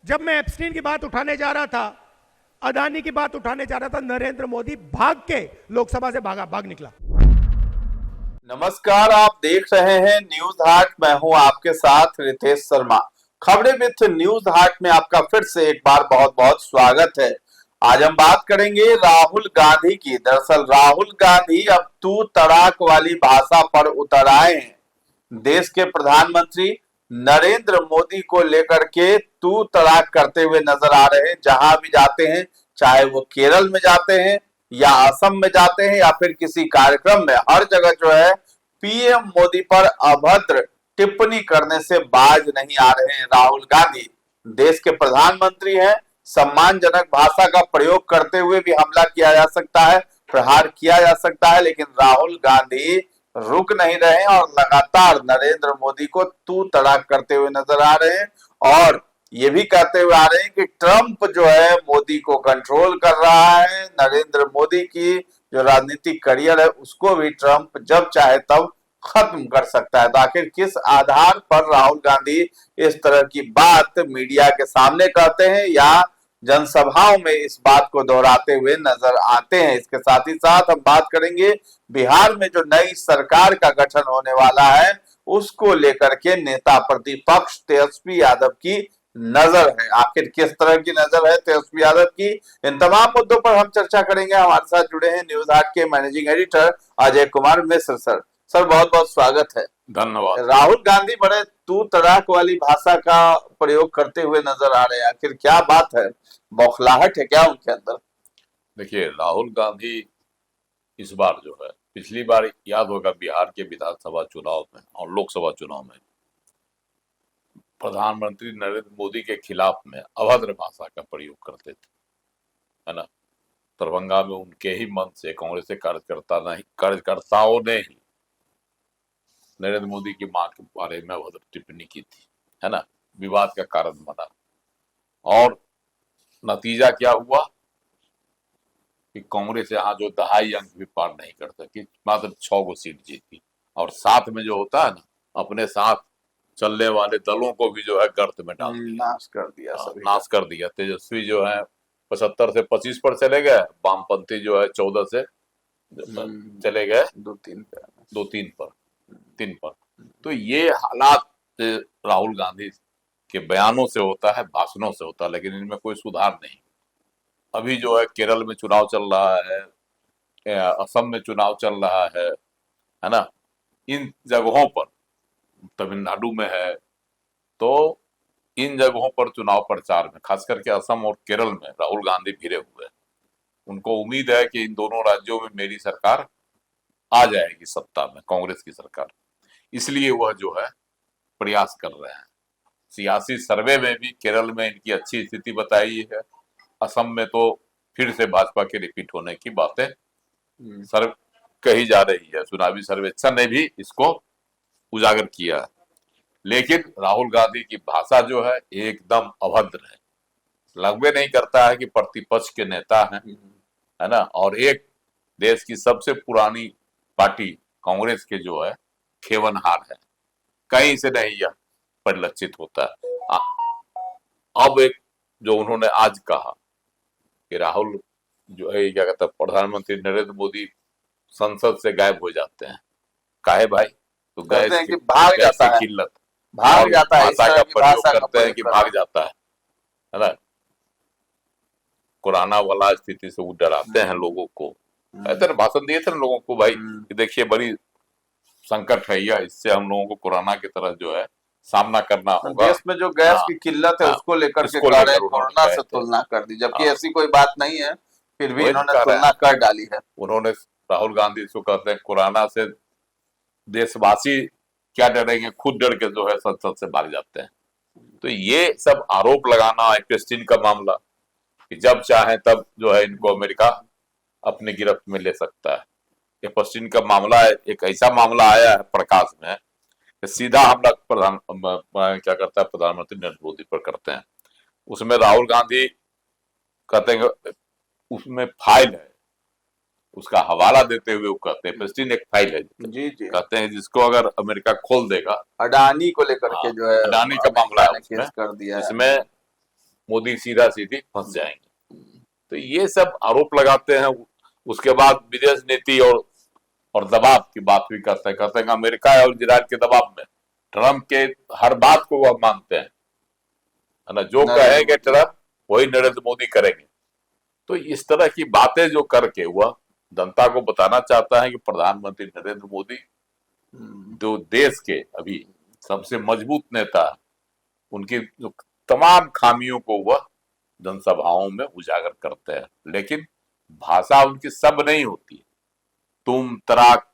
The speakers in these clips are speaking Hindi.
जब मैं एप्स्टीन की बात उठाने जा रहा था, अदानी की बात उठाने जा रहा था, नरेंद्र मोदी भाग के लोकसभा से भाग निकला। नमस्कार, आप देख रहे हैं न्यूज हाट। मैं हूं आपके साथ रितेश शर्मा। खबरें विथ न्यूज हाट में आपका फिर से एक बार बहुत बहुत स्वागत है। आज हम बात करेंगे राहुल गांधी की। दरअसल राहुल गांधी अब तू तड़ाक वाली भाषा पर उतर आए हैं। देश के प्रधानमंत्री नरेंद्र मोदी को लेकर के तू तड़ाक करते हुए नजर आ रहे हैं। जहां भी जाते हैं, चाहे वो केरल में जाते हैं या असम में जाते हैं या फिर किसी कार्यक्रम में, हर जगह जो है पीएम मोदी पर अभद्र टिप्पणी करने से बाज नहीं आ रहे हैं राहुल गांधी। देश के प्रधानमंत्री हैं, सम्मानजनक भाषा का प्रयोग करते हुए भी हमला किया जा सकता है, प्रहार किया जा सकता है, लेकिन राहुल गांधी रुक नहीं रहे और लगातार नरेंद्र मोदी को तू तड़ाक करते हुए नजर आ रहे हैं और ये भी कहते हुए आ रहे हैं कि ट्रंप जो है मोदी को कंट्रोल कर रहा है। नरेंद्र मोदी की जो राजनीतिक करियर है उसको भी ट्रंप जब चाहे तब खत्म कर सकता है। तो आखिर किस आधार पर राहुल गांधी इस तरह की बात मीडिया के सामने कहते हैं या जनसभाओं में इस बात को दोहराते हुए नजर आते हैं। इसके साथ ही साथ हम बात करेंगे बिहार में जो नई सरकार का गठन होने वाला है उसको लेकर के नेता प्रतिपक्ष तेजस्वी यादव की नजर है। आखिर किस तरह की नजर है तेजस्वी यादव की, इन तमाम मुद्दों पर हम चर्चा करेंगे। हमारे साथ जुड़े हैं न्यूज हाट के managing editor Ajay Kumar Mishra sir. Sir बहुत बहुत स्वागत है। धन्यवाद। राहुल गांधी बड़े तू तड़ाक वाली भाषा का प्रयोग करते हुए नजर आ रहे हैं, आखिर क्या बात है? बौखलाहट है क्या उनके अंदर? देखिए, राहुल गांधी इस बार जो है, पिछली बार याद होगा बिहार के विधानसभा चुनाव में और लोकसभा चुनाव में प्रधानमंत्री नरेंद्र मोदी के खिलाफ में अभद्र भाषा का प्रयोग करते थे, है ना। दरभंगा में उनके ही मन से कांग्रेस के कार्यकर्ताओं ने ही नरेंद्र मोदी की मां के बारे में अभद्र टिप्पणी की थी, है ना। विवाद का कारण बना और नतीजा क्या हुआ कि कांग्रेस यहाँ जो 2.5 अंक भी पार नहीं कर सकी, मात्र 6 गो सीट जीती। और साथ में जो होता है ना, अपने साथ चलने वाले दलों को भी जो है गर्त में डाल दिया, नाश कर दिया। तेजस्वी जो है 75 से 25 पर चले गए, वामपंथी जो है 14 से चले गए 3 पर। तो ये हालात राहुल गांधी के बयानों से होता है, भाषणों से होता है, लेकिन इनमें कोई सुधार नहीं। अभी जो है केरल में चुनाव चल रहा है, असम में चुनाव चल रहा है ना। इन जगहों पर, तमिलनाडु में है, तो इन जगहों पर चुनाव प्रचार में खास करके असम और केरल में राहुल गांधी भिड़े हुए हैं। उनको उम्मीद है कि इन दोनों राज्यों में मेरी सरकार आ जाएगी सत्ता में, कांग्रेस की सरकार। इसलिए वह जो है प्रयास कर रहे हैं। सियासी सर्वे में भी केरल में इनकी अच्छी स्थिति बताई है, असम में तो फिर से भाजपा के रिपीट होने की बातें सर्व कही जा रही है। चुनावी सर्वेक्षण ने भी इसको उजागर किया है। लेकिन राहुल गांधी की भाषा जो है एकदम अभद्र है, लगभग नहीं करता है कि प्रतिपक्ष के नेता हैं, है ना। और एक देश की सबसे पुरानी पार्टी कांग्रेस के जो है खेवनहार है, कहीं से नहीं यह परिलक्षित होता है। अब एक जो उन्होंने आज कहा कि राहुल जो है क्या कहता है, प्रधानमंत्री नरेंद्र मोदी संसद से गायब हो जाते हैं। काहे भाई? तो कहते हैं कि भाग जाता है, किल्लत भाग जाता है, भाषा का प्रयोग करते हैं कि भाग जाता है ना। कोरोना वाला स्थिति से वो डराते हैं लोगों को। ऐसे भाषण दिए थे ना लोगों को, भाई कि देखिए बड़ी संकट है यह, इससे हम लोगों को कोरोना की तरह जो है सामना करना होगा। देश में जो गैस की किल्लत है उसको लेकर के कोरोना से तुलना कर दी, जबकि ऐसी कोई बात नहीं है, फिर भी इन्होंने तुलना कर डाली है। उन्होंने, राहुल गांधी इसको कहते हैं कोरोना से देशवासी क्या डरेंगे, खुद डर के जो है संसद से भाग जाते हैं। तो ये सब आरोप लगाना, एप्स्टीन का मामला कि जब चाहे तब जो है इनको अमेरिका अपनी गिरफ्त में ले सकता है। एप्स्टीन का मामला एक ऐसा मामला आया है प्रकाश में, सीधा हमला क्या करता है प्रधानमंत्री नरेंद्र मोदी पर करते हैं। उसमें राहुल गांधी कहते हैं उसमें फाइल है, उसका हवाला देते हुए वो कहते हैं एप्स्टीन एक फाइल है जी जी, कहते हैं जिसको अगर अमेरिका खोल देगा, अडानी को लेकर के जो है अडानी का मामला है केस कर दिया इसमें मोदी सीधा सीधी फंस जाएंगे। तो ये सब आरोप लगाते हैं। उसके बाद विदेश नीति और दबाव की बात भी करते हैं कि अमेरिका और इजराइल के दबाव में ट्रंप के हर बात को वह मानते हैं, है ना, जो कहेंगे ट्रंप वही नरेंद्र मोदी करेंगे। तो इस तरह की बातें जो करके वह जनता को बताना चाहता है कि प्रधानमंत्री नरेंद्र मोदी जो देश के अभी सबसे मजबूत नेता है, उनकी जो तमाम खामियों को वह जनसभाओं में उजागर करते हैं, लेकिन भाषा उनकी सब नहीं होती। तुम तराक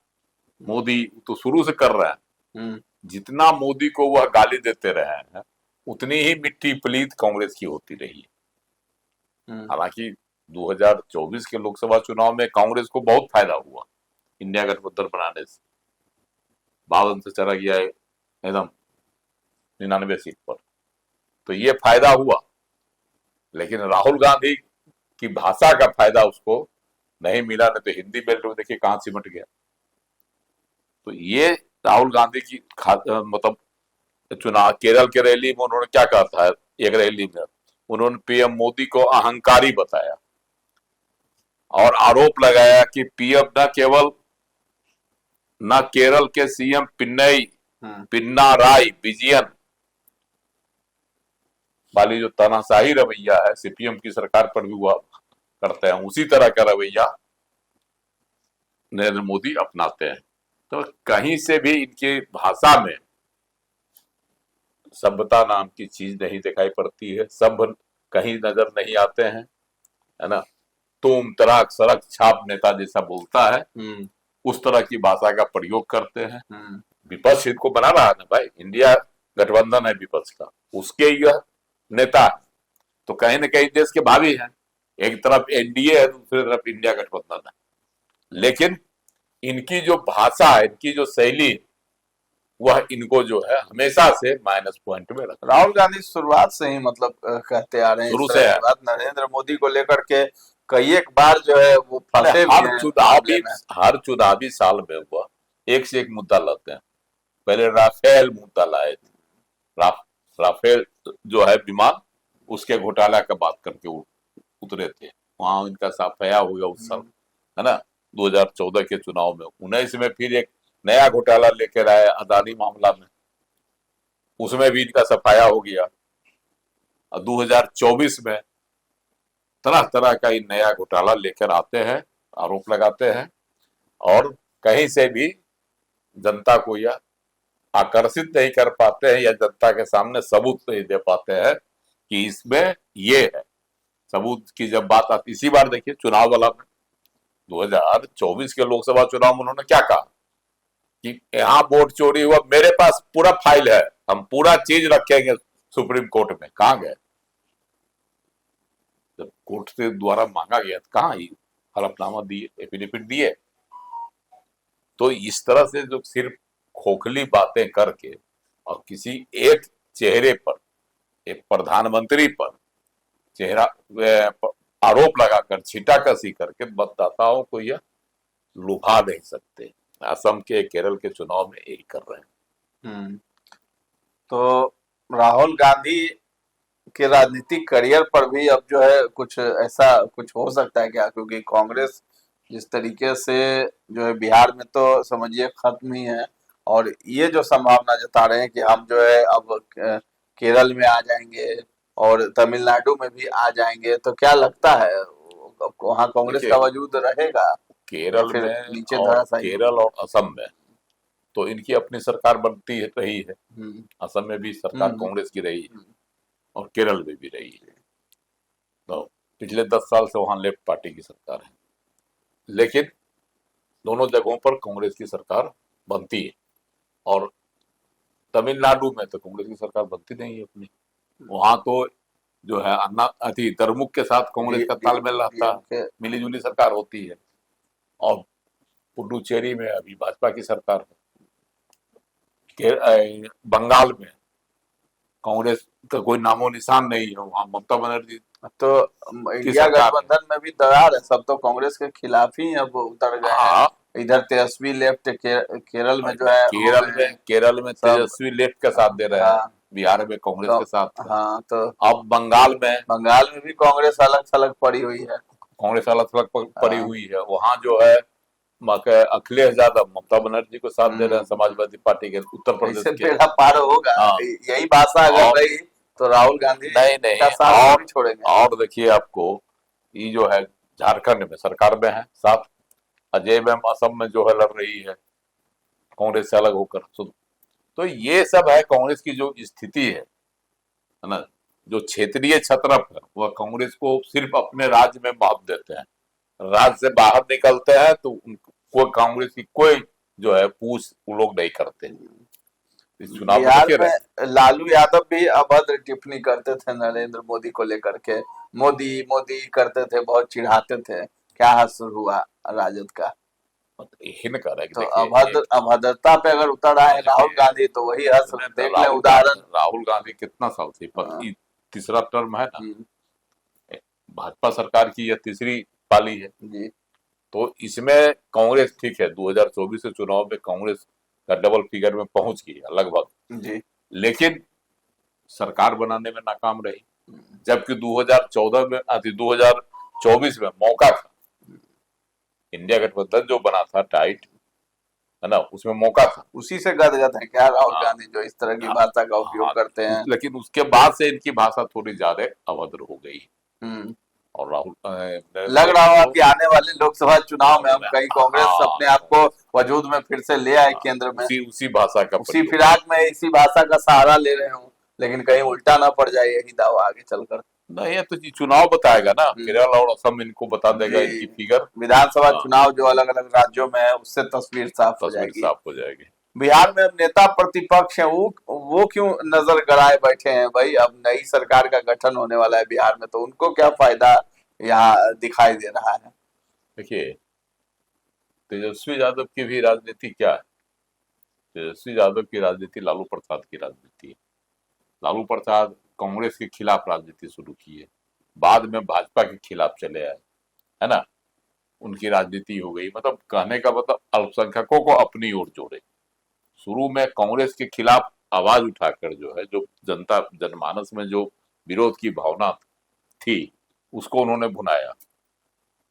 मोदी तो शुरू से कर रहे हैं, जितना मोदी को वह गाली देते रहे हैं उतनी ही मिट्टी पलीत कांग्रेस की होती रही है। हालांकि 2024 के लोकसभा चुनाव में कांग्रेस को बहुत फायदा हुआ इंडिया गठबंधन बनाने से, 52 से चला गया है एकदम 99 सीट पर, तो ये फायदा हुआ। लेकिन राहुल गांधी की भाषा का फायदा उसको नहीं मिला, नहीं तो हिंदी बेल्ट में देखिए कहां सिमट गया। तो ये राहुल गांधी की मतलब चुनाव केरल के रैली में उन्होंने क्या कहा था, एक रैली में उन्होंने पीएम मोदी को अहंकारी बताया और आरोप लगाया कि पीएम न केरल के सीएम पिन्नाराई विजयन वाली जो तानाशाही रवैया है सीपीएम की सरकार पर भी हुआ करते हैं, उसी तरह का रवैया नरेंद्र मोदी अपनाते हैं। तो कहीं से भी इनकी भाषा में सभ्यता नाम की चीज नहीं दिखाई पड़ती है, सभ्य कहीं नजर नहीं आते हैं, है ना। तुम तराक सड़क छाप नेता जैसा बोलता है उस तरह की भाषा का प्रयोग करते हैं। विपक्ष इनको बना रहा है ना भाई, इंडिया गठबंधन है विपक्ष का, उसके यह नेता है, तो कहीं ना कहीं देश के भावी हैं। एक तरफ एनडीए है, दूसरी तरफ इंडिया गठबंधन है, लेकिन इनकी जो भाषा है, इनकी जो शैली, वह इनको जो है हमेशा से माइनस पॉइंट में रखा। राहुल गांधी शुरुआत से ही मतलब कहते आ रहे हैं, शुरू से बात नरेंद्र मोदी को लेकर के कई एक बार जो है वो फंसे भी हैं। हर चुनावी साल में हुआ एक से एक मुद्दा लाते हैं। पहले राफेल मुद्दा लाए थे, राफेल जो है विमान, उसके घोटाला का बात करके उतरे थे, वहां इनका सफाया हुआ उस साल, है ना, 2014 के चुनाव में। 19 में फिर एक नया घोटाला लेकर आए अदानी मामला में, उसमें भी इनका सफाया हो गया। और 2024 में तरह तरह का ये नया घोटाला लेकर आते हैं, आरोप लगाते हैं, और कहीं से भी जनता को यह आकर्षित नहीं कर पाते हैं या जनता के सामने सबूत नहीं दे पाते हैं कि इसमें ये है। सबूत की जब बात आती, इसी बार देखिए चुनाव वाला में 2024 के लोकसभा चुनाव में उन्होंने क्या कहा कि यहाँ वोट चोरी हुआ, मेरे पास पूरा फाइल है, हम पूरा चीज रखेंगे सुप्रीम कोर्ट में। कहां गए जब कोर्ट से द्वारा मांगा गया, कहां हलफनामा दिए, एफिडेविट दिए? तो इस तरह से जो सिर्फ खोखली बातें करके और किसी एक चेहरे पर, एक प्रधानमंत्री पर चेहरा आरोप लगाकर छींटाकशी करके मतदाताओं को यह लुभा नहीं सकते। असम के, केरल के चुनाव में यही कर रहे हैं। तो राहुल गांधी के राजनीतिक करियर पर भी अब जो है कुछ ऐसा कुछ हो सकता है क्या? क्योंकि कांग्रेस जिस तरीके से जो है बिहार में तो समझिए खत्म ही है, और ये जो संभावना जता रहे हैं कि हम जो है अब केरल में आ जाएंगे और तमिलनाडु में भी आ जाएंगे, तो क्या लगता है वहाँ कांग्रेस का वजूद रहेगा? केरल में नीचे केरल और असम में तो इनकी अपनी सरकार बनती रही है। असम में भी सरकार कांग्रेस की रही है और केरल में भी रही है। तो पिछले 10 साल से वहां लेफ्ट पार्टी की सरकार है, लेकिन दोनों जगहों पर कांग्रेस की सरकार बनती है। और तमिलनाडु में तो कांग्रेस की सरकार बनती नहीं है अपनी, वहां तो जो है द्रमुक के साथ कांग्रेस का तालमेल रहता है, मिली जुली सरकार होती है। और पुडुचेरी में अभी भाजपा की सरकार है। बंगाल में कांग्रेस का कोई नामो निशान नहीं है, वहां ममता बनर्जी तो इंडिया गठबंधन में भी दरार है, सब तो कांग्रेस के खिलाफ ही अब उतर गए हैं। इधर तेजस्वी लेफ्ट केरल में जो है केरल में तेजस्वी लेफ्ट का साथ दे रहे हैं, बिहार में कांग्रेस तो के साथ था। हाँ, तो अब बंगाल में भी कांग्रेस अलग थलग पड़ी हुई है। कांग्रेस अलग थलग पड़ी हाँ। हुई है। वहां जो है अखिलेश यादव ममता बनर्जी को साथ दे रहे हैं, हम्म। समाजवादी पार्टी के उत्तर प्रदेश इससे के। बेड़ा पार होगा। हाँ। यही भाषा अगर और रही तो राहुल गांधी नहीं का नहीं, साथ नहीं छोड़ेंगे। और देखिए आपको, ये जो है झारखंड में सरकार में है साथ, अजय मैम असम में जो है लड़ रही है कांग्रेस से अलग होकर। तो ये सब है कांग्रेस की जो स्थिति है ना। जो क्षेत्रीय छत्रप है वह कांग्रेस को सिर्फ अपने राज्य में महत्व देते हैं, राज्य से बाहर निकलते हैं तो उनको कांग्रेस की कोई जो है पूछ वो लोग नहीं करते। इस चुनाव में बिहार देखिए में लालू यादव भी अभद्र टिप्पणी करते थे नरेंद्र मोदी को लेकर के। मोदी मोदी करते थे, बहुत चिढ़ाते थे। क्या हासिल हुआ राजद का? यही न कर रहा है कि तो देखिए अभद्रता पे अगर उतर आए राहुल गांधी तो वही हंस देख ले उदाहरण। राहुल गांधी कितना साल से हाँ। तीसरा टर्म है ना, हम्म। भाजपा सरकार की यह तीसरी पाली है। जी। तो इसमें कांग्रेस ठीक है 2024 के चुनाव में कांग्रेस का डबल फिगर में पहुंच गई है लगभग, जी। लेकिन सरकार बनाने में नाकाम रही। जबकि 2014 में 2024 में मौका था, इंडिया गठबंधन जो बना था टाइट है ना, उसमें मौका था। उसी से गदगद है क्या राहुल हाँ। गांधी जो इस तरह की भाषा का उपयोग हाँ, करते हैं? लेकिन उसके बाद से इनकी भाषा थोड़ी ज्यादा अभद्र हो गई। हम्म। और लग रहा होगा कि आने वाले लोकसभा चुनाव में हम कहीं कांग्रेस हाँ। अपने आप को वजूद में फिर से ले आए केंद्र में। उसी भाषा का उसी प्रयोग। फिराक में इसी भाषा का सहारा ले रहे हूँ, लेकिन कहीं उल्टा ना पड़ जाए, यही दावा आगे चलकर। नहीं, ये तो चुनाव बताएगा ना, केरल और असम इनको बता देगा जी। इनकी फिगर। विधानसभा हाँ। चुनाव जो अलग अलग राज्यों में है उससे तस्वीर साफ हो तस्वीर जाएगी। साफ हो जाएगी। बिहार में अब नेता प्रतिपक्ष है वो क्यों नजर गड़ाए बैठे हैं भाई? अब नई सरकार का गठन होने वाला है बिहार में, तो उनको क्या फायदा यहाँ दिखाई दे रहा है? देखिए, तेजस्वी यादव की भी राजनीति क्या है? तेजस्वी यादव की राजनीति लालू प्रसाद की राजनीति है। लालू प्रसाद कांग्रेस के खिलाफ राजनीति शुरू की है, बाद में भाजपा के खिलाफ चले आए, है ना। उनकी राजनीति हो गई, मतलब कहने का मतलब अल्पसंख्यकों को अपनी ओर जोड़े। शुरू में कांग्रेस के खिलाफ आवाज उठाकर जो है, जो जनता जनमानस में जो विरोध की भावना थी उसको उन्होंने भुनाया,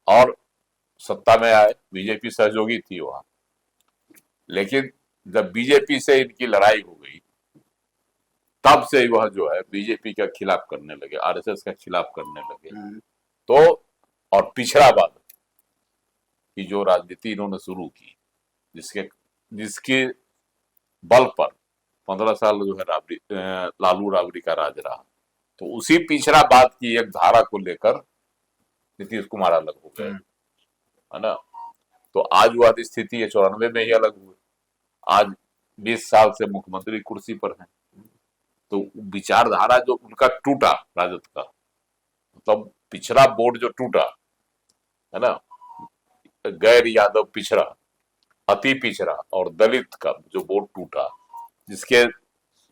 और सत्ता में आए, बीजेपी सहयोगी थी वहां। लेकिन जब बीजेपी से इनकी लड़ाई हो गई तब से वह जो है बीजेपी का खिलाफ करने लगे, आरएसएस का खिलाफ करने लगे। तो और पिछड़ावाद की जो राजनीति इन्होंने शुरू की, जिसके बल पर 15 साल जो है लालू राबड़ी का राज रहा, तो उसी पिछड़ावाद की एक धारा को लेकर नीतीश कुमार अलग हो गए, है ना। तो आज वह स्थिति है, 94 में ही अलग हुए, आज 20 साल से मुख्यमंत्री कुर्सी पर हैं। तो विचारधारा जो उनका टूटा राजद का, मतलब पिछड़ा बोर्ड जो टूटा है ना, गैर यादव पिछड़ा, अति पिछड़ा और दलित का जो बोर्ड टूटा, जिसके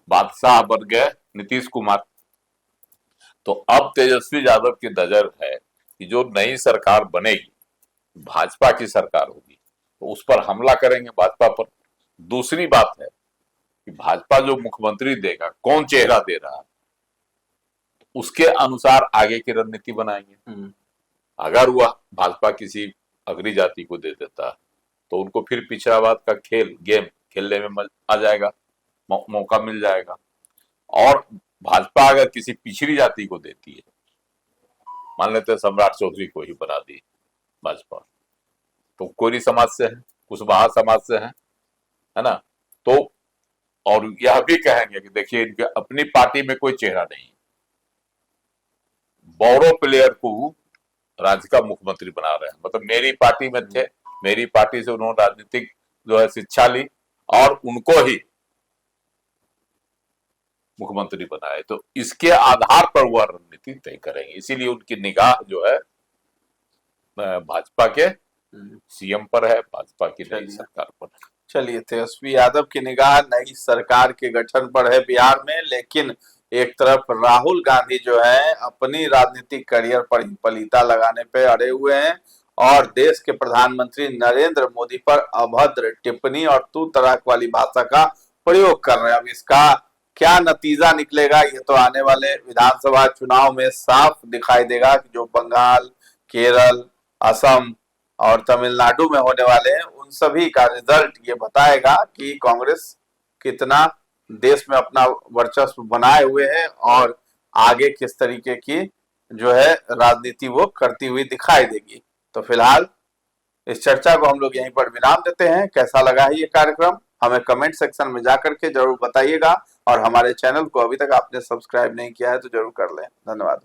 बादशाह बन गए नीतीश कुमार। तो अब तेजस्वी यादव की नजर है कि जो नई सरकार बनेगी भाजपा की सरकार होगी, तो उस पर हमला करेंगे भाजपा पर। दूसरी बात है कि भाजपा जो मुख्यमंत्री देगा, कौन चेहरा दे रहा है, उसके अनुसार आगे की रणनीति बनाएंगे। अगर वह भाजपा किसी अग्री जाति को दे देता है तो उनको फिर पिछड़ावाद का गेम खेलने में आ जाएगा, मौका मिल जाएगा। और भाजपा अगर किसी पिछड़ी जाति को देती है, मान लेते हैं सम्राट चौधरी को ही बना दी भाजपा, तो कोरी समाज से है, कुशवाहा समाज से है ना, तो और यह भी कहेंगे कि देखिए इनके अपनी पार्टी में कोई चेहरा नहीं, बोरो प्लेयर को राज्य का मुख्यमंत्री बना रहे हैं। मतलब मेरी पार्टी में थे, मेरी पार्टी से उन्होंने राजनीतिक जो है शिक्षा ली और उनको ही मुख्यमंत्री बनाए, तो इसके आधार पर वह रणनीति तय करेंगे। इसीलिए उनकी निगाह जो है भाजपा के सीएम पर है, भाजपा की नई सरकार पर है। चलिए, तेजस्वी यादव की निगाह नई सरकार के गठन पर है बिहार में, लेकिन एक तरफ राहुल गांधी जो है अपनी राजनीतिक करियर पर ही पलीता लगाने पे अड़े हुए हैं और देश के प्रधानमंत्री नरेंद्र मोदी पर अभद्र टिप्पणी और तू तड़ाक वाली भाषा का प्रयोग कर रहे हैं। अब इसका क्या नतीजा निकलेगा ये तो आने वाले विधानसभा चुनाव में साफ दिखाई देगा कि जो बंगाल, केरल, असम और तमिलनाडु में होने वाले हैं उन सभी का रिजल्ट ये बताएगा कि कांग्रेस कितना देश में अपना वर्चस्व बनाए हुए है और आगे किस तरीके की जो है राजनीति वो करती हुई दिखाई देगी। तो फिलहाल इस चर्चा को हम लोग यहीं पर विराम देते हैं। कैसा लगा है ये कार्यक्रम हमें कमेंट सेक्शन में जाकर के जरूर बताइएगा और हमारे चैनल को अभी तक आपने सब्सक्राइब नहीं किया है तो जरूर कर लें। धन्यवाद।